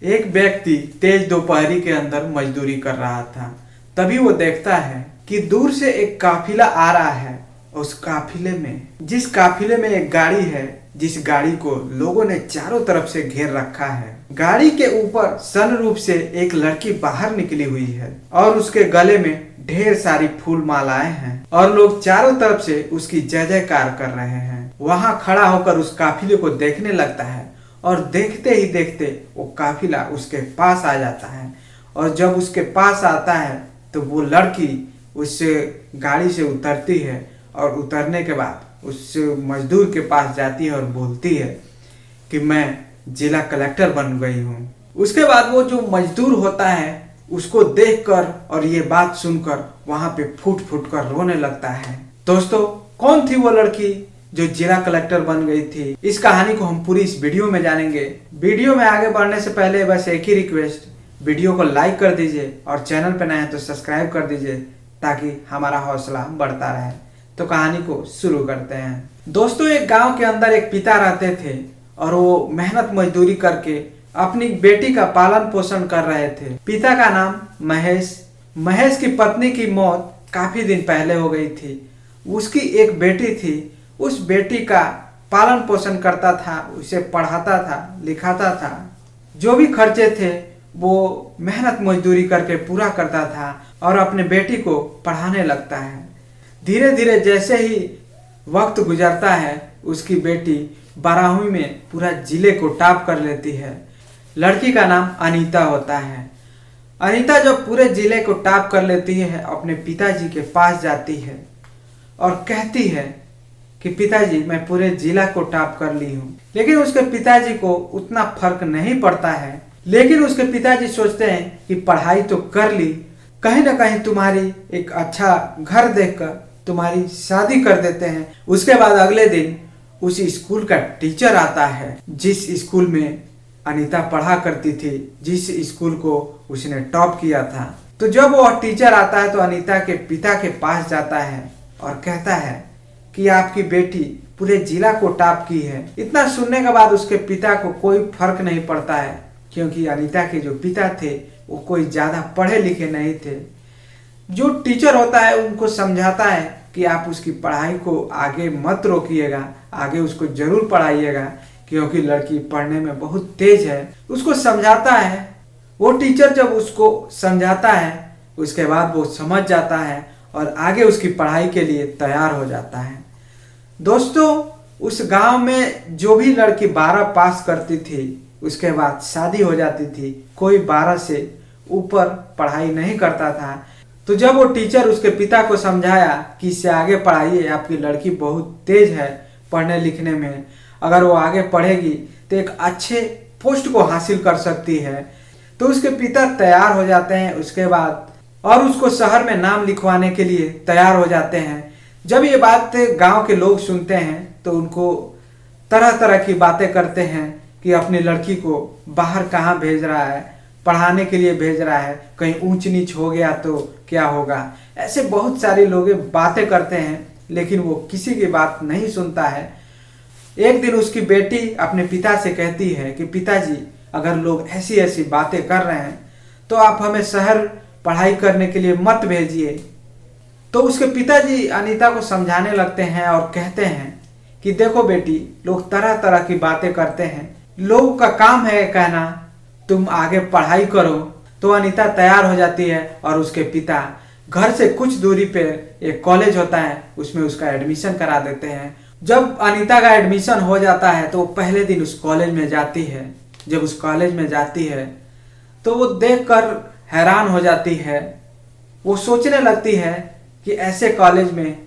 एक व्यक्ति तेज दोपहरी के अंदर मजदूरी कर रहा था। तभी वो देखता है कि दूर से एक काफिला आ रहा है। उस काफिले में एक गाड़ी है, जिस गाड़ी को लोगों ने चारों तरफ से घेर रखा है। गाड़ी के ऊपर सनरूफ से एक लड़की बाहर निकली हुई है और उसके गले में ढेर सारी फूल मालाएं हैं और लोग चारों तरफ से उसकी जय जयकार कर रहे हैं। वहां खड़ा होकर उस काफिले को देखने लगता है और देखते ही देखते वो काफिला उसके पास आ जाता है। और जब उसके पास आता है तो वो लड़की उस गाड़ी से उतरती है और उतरने के बाद उस मजदूर के पास जाती है और बोलती है कि मैं जिला कलेक्टर बन गई हूँ। उसके बाद वो जो मजदूर होता है उसको देखकर और ये बात सुनकर वहां पे फूट फूट कर रोने लगता है। दोस्तों, कौन थी वो लड़की जो जिला कलेक्टर बन गई थी? इस कहानी को हम पूरी इस वीडियो में जानेंगे। वीडियो में आगे बढ़ने से पहले बस एक ही रिक्वेस्ट, वीडियो को लाइक कर दीजिए और चैनल पे नए हैं तो सब्सक्राइब कर दीजिए ताकि हमारा हौसला बढ़ता रहे। तो कहानी को शुरू करते हैं। दोस्तों, एक गांव के अंदर एक पिता रहते थे और वो मेहनत मजदूरी करके अपनी बेटी का पालन पोषण कर रहे थे। पिता का नाम महेश की पत्नी की मौत काफी दिन पहले हो गई थी। उसकी एक बेटी थी। उस बेटी का पालन पोषण करता था, उसे पढ़ाता था, लिखाता था। जो भी खर्चे थे वो मेहनत मजदूरी करके पूरा करता था और अपने बेटी को पढ़ाने लगता है। धीरे धीरे जैसे ही वक्त गुजरता है, उसकी बेटी 12वीं में पूरा जिले को टॉप कर लेती है। लड़की का नाम अनीता होता है। अनीता जब पूरे जिले को टॉप कर लेती है, अपने पिताजी के पास जाती है और कहती है कि पिताजी, मैं पूरे जिला को टॉप कर ली हूँ। लेकिन उसके पिताजी को उतना फर्क नहीं पड़ता है। लेकिन उसके पिताजी सोचते हैं कि पढ़ाई तो कर ली, कहीं ना कहीं तुम्हारी एक अच्छा घर देखकर तुम्हारी शादी कर देते हैं। उसके बाद अगले दिन उस स्कूल का टीचर आता है, जिस स्कूल में अनीता पढ़ा करती थी, जिस स्कूल को उसने टॉप किया था। तो जब वो टीचर आता है तो अनीता के पिता के पास जाता है और कहता है कि आपकी बेटी पूरे जिला को टॉप की है। इतना सुनने के बाद उसके पिता को कोई फर्क नहीं पड़ता है, क्योंकि अनीता के जो पिता थे वो कोई ज्यादा पढ़े लिखे नहीं थे। जो टीचर होता है उनको समझाता है कि आप उसकी पढ़ाई को आगे मत रोकिएगा, आगे उसको जरूर पढ़ाइएगा, क्योंकि लड़की पढ़ने में बहुत तेज है। उसको समझाता है। वो टीचर जब उसको समझाता है उसके बाद वो समझ जाता है और आगे उसकी पढ़ाई के लिए तैयार हो जाता है। दोस्तों, उस गांव में जो भी लड़की 12 पास करती थी उसके बाद शादी हो जाती थी। कोई 12 से ऊपर पढ़ाई नहीं करता था। तो जब वो टीचर उसके पिता को समझाया कि इससे आगे पढ़ाइए, आपकी लड़की बहुत तेज है पढ़ने लिखने में, अगर वो आगे पढ़ेगी तो एक अच्छे पोस्ट को हासिल कर सकती है, तो उसके पिता तैयार हो जाते हैं। उसके बाद और उसको शहर में नाम लिखवाने के लिए तैयार हो जाते हैं। जब ये बात गांव के लोग सुनते हैं तो उनको तरह तरह की बातें करते हैं कि अपनी लड़की को बाहर कहाँ भेज रहा है, पढ़ाने के लिए भेज रहा है, कहीं ऊंच नीच हो गया तो क्या होगा। ऐसे बहुत सारे लोग बातें करते हैं, लेकिन वो किसी की बात नहीं सुनता है। एक दिन उसकी बेटी अपने पिता से कहती है कि पिताजी, अगर लोग ऐसी ऐसी बातें कर रहे हैं तो आप हमें शहर पढ़ाई करने के लिए मत भेजिए। तो उसके पिताजी अनीता को समझाने लगते हैं और कहते हैं कि देखो बेटी, लोग तरह तरह की बातें करते हैं, लोगों का काम है कहना तुम आगे पढ़ाई करो। तो अनीता तैयार हो जाती है और उसके पिता घर से कुछ दूरी पे एक कॉलेज होता है, उसमें उसका एडमिशन करा देते हैं। जब अनीता का एडमिशन हो जाता है तो वो पहले दिन उस कॉलेज में जाती है। जब उस कॉलेज में जाती है तो वो देखकर हैरान हो जाती है। वो सोचने लगती है कि ऐसे कॉलेज में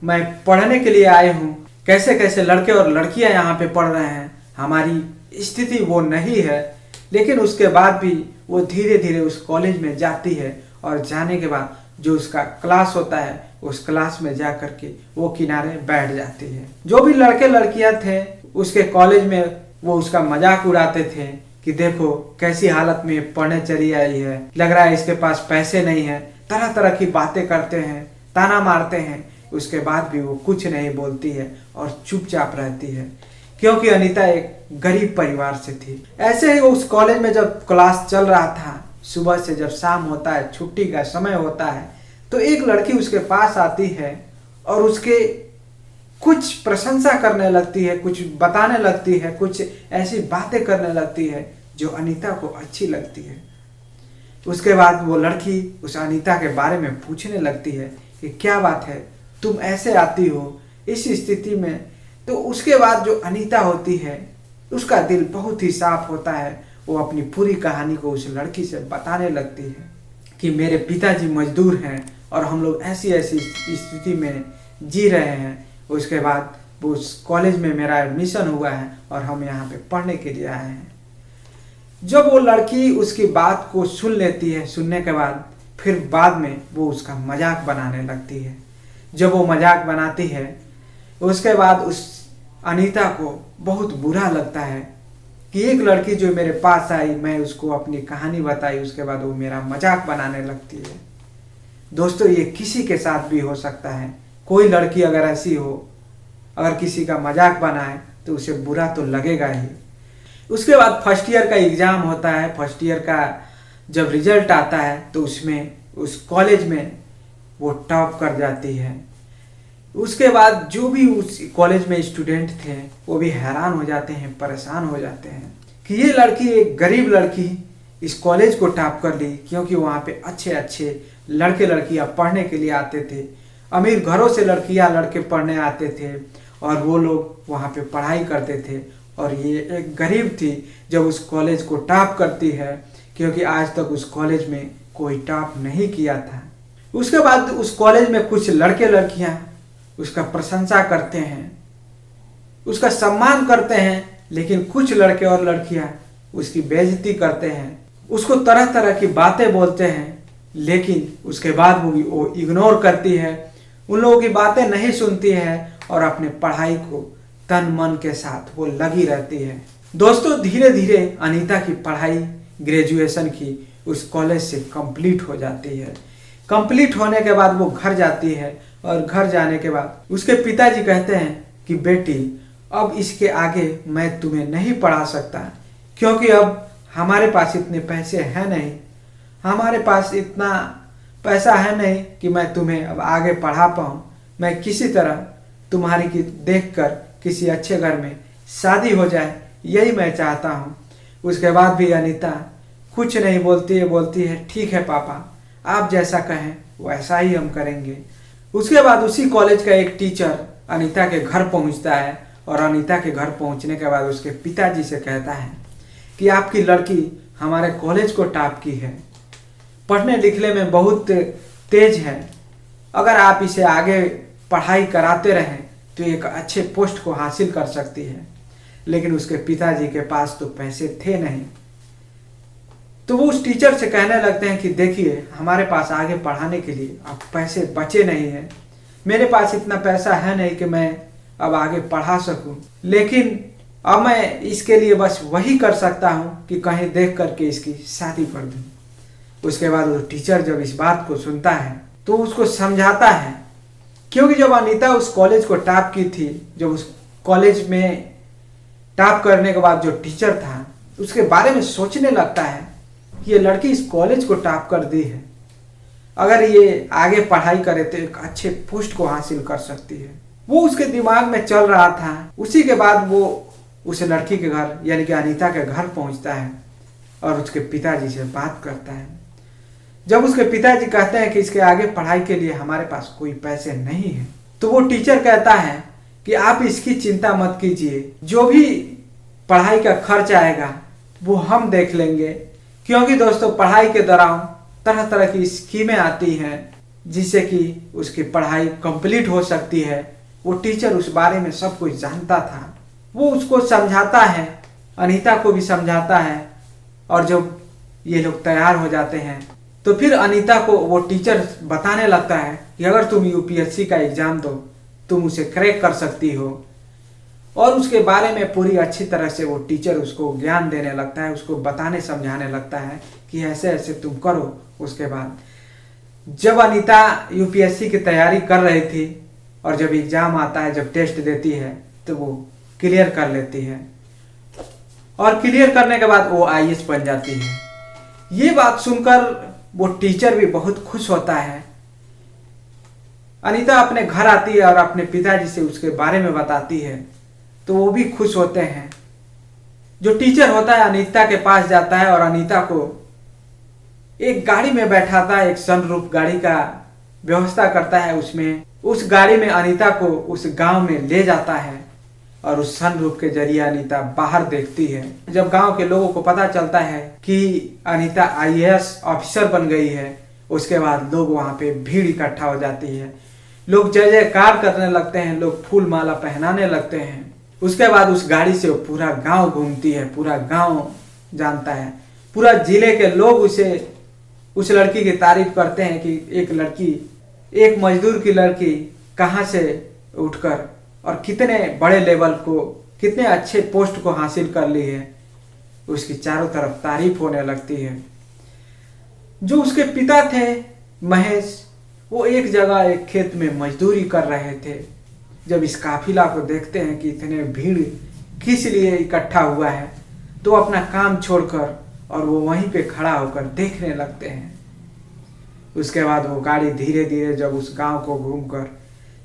मैं पढ़ने के लिए आई हूँ, कैसे कैसे लड़के और लड़कियां यहाँ पे पढ़ रहे हैं, हमारी स्थिति वो नहीं है। लेकिन उसके बाद भी वो धीरे धीरे उस कॉलेज में जाती है और जाने के बाद जो उसका क्लास होता है उस क्लास में जा करके वो किनारे बैठ जाती है। जो भी लड़के लड़कियां थे उसके कॉलेज में वो उसका मजाक उड़ाते थे कि देखो कैसी हालत में पढ़ने चली आई है, लग रहा है इसके पास पैसे नहीं है। तरह तरह की बातें करते हैं, ताना मारते हैं। उसके बाद भी वो कुछ नहीं बोलती है और चुपचाप रहती है। क्योंकि अनीता एक गरीब परिवार से थी। ऐसे ही उस कॉलेज में जब क्लास चल रहा था, सुबह से जब शाम होता है, छुट्टी का समय होता है, तो एक लड़की उसके पास आती है और उसके कुछ प्रशंसा करने लगती है, कुछ बताने लगती है, कुछ ऐसी बातें करने लगती है जो अनीता को अच्छी लगती है। उसके बाद वो लड़की उस अनीता के बारे में पूछने लगती है कि क्या बात है, तुम ऐसे आती हो इस स्थिति में। तो उसके बाद जो अनीता होती है उसका दिल बहुत ही साफ होता है। वो अपनी पूरी कहानी को उस लड़की से बताने लगती है कि मेरे पिताजी मजदूर हैं और हम लोग ऐसी ऐसी स्थिति में जी रहे हैं। उसके बाद वो उस कॉलेज में मेरा एडमिशन हुआ है और हम यहाँ पे पढ़ने के लिए आए हैं। जब वो लड़की उसकी बात को सुन लेती है, सुनने के बाद फिर बाद में वो उसका मजाक बनाने लगती है। जब वो मजाक बनाती है उसके बाद उस अनीता को बहुत बुरा लगता है कि एक लड़की जो मेरे पास आई, मैं उसको अपनी कहानी बताई, उसके बाद वो मेरा मजाक बनाने लगती है। दोस्तों, ये किसी के साथ भी हो सकता है। कोई लड़की अगर ऐसी हो, अगर किसी का मजाक बनाए तो उसे बुरा तो लगेगा ही। उसके बाद फर्स्ट ईयर का एग्ज़ाम होता है। फर्स्ट ईयर का जब रिजल्ट आता है तो उसमें उस कॉलेज में वो टॉप कर जाती है। उसके बाद जो भी उस कॉलेज में स्टूडेंट थे वो भी हैरान हो जाते हैं, परेशान हो जाते हैं कि ये लड़की, एक गरीब लड़की, इस कॉलेज को टॉप कर ली, क्योंकि वहाँ पे अच्छे अच्छे लड़के लड़कियाँ पढ़ने के लिए आते थे। अमीर घरों से लड़कियाँ लड़के पढ़ने आते थे और वो लोग वहाँ पे पढ़ाई करते थे। और ये एक गरीब थी जब उस कॉलेज को टॉप करती है, क्योंकि आज तक उस कॉलेज में कोई टॉप नहीं किया था। उसके बाद उस कॉलेज में कुछ लड़के लड़कियां उसका प्रशंसा करते हैं, उसका सम्मान करते हैं, लेकिन कुछ लड़के और लड़कियां उसकी बेइज्जती करते हैं, उसको तरह तरह की बातें बोलते हैं, लेकिन उसके बाद वो इग्नोर करती है, उन लोगों की बातें नहीं सुनती है और अपने पढ़ाई को तन मन के साथ वो लगी रहती है। दोस्तों, धीरे धीरे अनीता की पढ़ाई ग्रेजुएशन की उस कॉलेज से कंप्लीट हो जाती है। कंप्लीट होने के बाद वो घर जाती है और घर जाने के बाद उसके पिताजी कहते हैं कि बेटी, अब इसके आगे मैं तुम्हें नहीं पढ़ा सकता, क्योंकि अब हमारे पास इतने पैसे हैं नहीं, हमारे पास इतना पैसा है नहीं कि मैं तुम्हें अब आगे पढ़ा पाऊँ। मैं किसी तरह तुम्हारी की देखकर किसी अच्छे घर में शादी हो जाए, यही मैं चाहता हूँ। उसके बाद भी अनीता कुछ नहीं बोलती है ठीक है पापा, आप जैसा कहें वैसा ही हम करेंगे। उसके बाद उसी कॉलेज का एक टीचर अनीता के घर पहुंचता है और अनीता के घर पहुंचने के बाद उसके पिताजी से कहता है कि आपकी लड़की हमारे कॉलेज को टॉप की है, पढ़ने लिखने में बहुत तेज है, अगर आप इसे आगे पढ़ाई कराते रहें तो एक अच्छे पोस्ट को हासिल कर सकती है। लेकिन उसके पिताजी के पास तो पैसे थे नहीं, तो वो उस टीचर से कहने लगते हैं कि देखिए, हमारे पास आगे पढ़ाने के लिए अब पैसे बचे नहीं हैं, मेरे पास इतना पैसा है नहीं कि मैं अब आगे पढ़ा सकूं, लेकिन अब मैं इसके लिए बस वही कर सकता हूं कि कहीं देख करके इसकी शादी कर दूं। उसके बाद वो टीचर जब इस बात को सुनता है तो उसको समझाता है, क्योंकि जब अनीता उस कॉलेज को टॉप की थी, जब उस कॉलेज में टॉप करने के बाद जो टीचर था उसके बारे में सोचने लगता है कि ये लड़की इस कॉलेज को टॉप कर दी है, अगर ये आगे पढ़ाई करे तो एक अच्छे पोस्ट को हासिल कर सकती है। वो उसके दिमाग में चल रहा था। उसी के बाद वो उस लड़की के घर यानी कि अनीता के घर पहुंचता है और उसके पिताजी से बात करता है। जब उसके पिताजी कहते हैं कि इसके आगे पढ़ाई के लिए हमारे पास कोई पैसे नहीं है, तो वो टीचर कहता है कि आप इसकी चिंता मत कीजिए, जो भी पढ़ाई का खर्च आएगा वो हम देख लेंगे, क्योंकि दोस्तों पढ़ाई के दौरान तरह तरह की स्कीमें आती हैं जिससे कि उसकी पढ़ाई कंप्लीट हो सकती है। वो टीचर उस बारे में सब कुछ जानता था। वो उसको समझाता है, अनीता को भी समझाता है, और जब ये लोग तैयार हो जाते हैं तो फिर अनीता को वो टीचर बताने लगता है कि अगर तुम यूपीएससी का एग्ज़ाम दो तुम उसे क्रैक कर सकती हो, और उसके बारे में पूरी अच्छी तरह से वो टीचर उसको ज्ञान देने लगता है, उसको बताने समझाने लगता है कि ऐसे ऐसे तुम करो। उसके बाद जब अनीता यूपीएससी की तैयारी कर रही थी और जब एग्ज़ाम आता है, जब टेस्ट देती है, तो वो क्लियर कर लेती है और क्लियर करने के बाद वो आईएएस बन जाती है। ये बात सुनकर वो टीचर भी बहुत खुश होता है। अनीता अपने घर आती है और अपने पिताजी से उसके बारे में बताती है, तो वो भी खुश होते हैं। जो टीचर होता है अनीता के पास जाता है और अनीता को एक गाड़ी में बैठाता है, एक सनरूफ गाड़ी का व्यवस्था करता है। उसमें उस गाड़ी में अनीता को उस गांव में ले जाता है और उस सनरूफ के जरिए अनीता बाहर देखती है। जब गांव के लोगों को पता चलता है कि अनीता आईएएस ऑफिसर बन गई है, उसके बाद लोग वहां पे भीड़ इकट्ठा हो जाती है। लोग जय जयकार करने लगते हैं, लोग फूल माला पहनाने लगते हैं। उसके बाद उस गाड़ी से वो पूरा गांव घूमती है, पूरा गांव जानता है, पूरा जिले के लोग उस लड़की की तारीफ करते हैं कि एक लड़की, एक मजदूर की लड़की कहाँ से उठकर और कितने बड़े लेवल को, कितने अच्छे पोस्ट को हासिल कर ली है। उसकी चारों तरफ तारीफ होने लगती है। जो उसके पिता थे महेश, वो एक जगह एक खेत में मजदूरी कर रहे थे। जब इस काफिला को देखते हैं कि इतने भीड़ किस लिए इकट्ठा हुआ है, तो अपना काम छोड़कर और वो वहीं पे खड़ा होकर देखने लगते हैं। उसके बाद वो गाड़ी धीरे धीरे जब उस गांव को घूमकर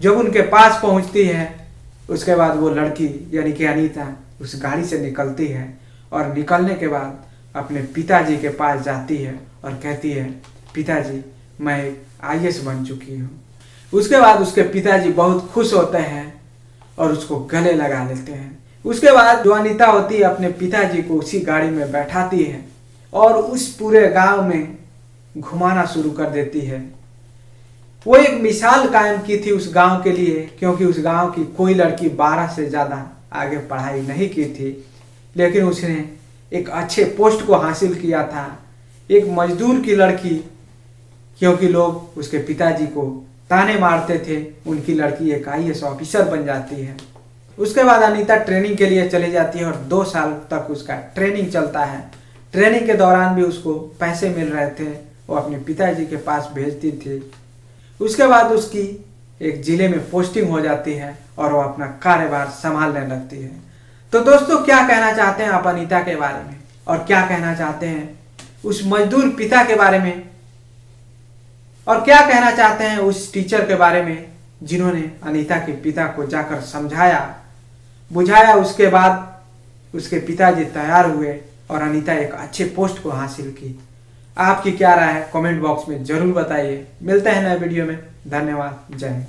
जब उनके पास पहुंचती है, उसके बाद वो लड़की यानी कि अनीता उस गाड़ी से निकलती है और निकलने के बाद अपने पिताजी के पास जाती है और कहती है, पिताजी मैं एक आईएएस बन चुकी हूँ। उसके बाद उसके पिताजी बहुत खुश होते हैं और उसको गले लगा लेते हैं। उसके बाद जो अनीता होती है अपने पिताजी को उसी गाड़ी में बैठाती है और उस पूरे गांव में घुमाना शुरू कर देती है। वो एक मिसाल कायम की थी उस गांव के लिए, क्योंकि उस गांव की कोई लड़की 12 से ज़्यादा आगे पढ़ाई नहीं की थी, लेकिन उसने एक अच्छे पोस्ट को हासिल किया था। एक मजदूर की लड़की, क्योंकि लोग उसके पिताजी को ताने मारते थे, उनकी लड़की एक आईएएस ऑफिसर बन जाती है। उसके बाद अनीता ट्रेनिंग के लिए चली जाती है और 2 साल तक उसका ट्रेनिंग चलता है। ट्रेनिंग के दौरान भी उसको पैसे मिल रहे थे, वो अपने पिताजी के पास भेजती थी। उसके बाद उसकी एक जिले में पोस्टिंग हो जाती है और वो अपना कार्यभार संभालने लगती है। तो दोस्तों, क्या कहना चाहते हैं आप अनीता के बारे में, और क्या कहना चाहते हैं उस मजदूर पिता के बारे में, और क्या कहना चाहते हैं उस टीचर के बारे में जिन्होंने अनीता के पिता को जाकर समझाया बुझाया। उसके बाद उसके पिताजी तैयार हुए और अनीता एक अच्छे पोस्ट को हासिल की। आपकी क्या राय है कमेंट बॉक्स में जरूर बताइए। मिलते हैं नए वीडियो में। धन्यवाद। जय हिंद।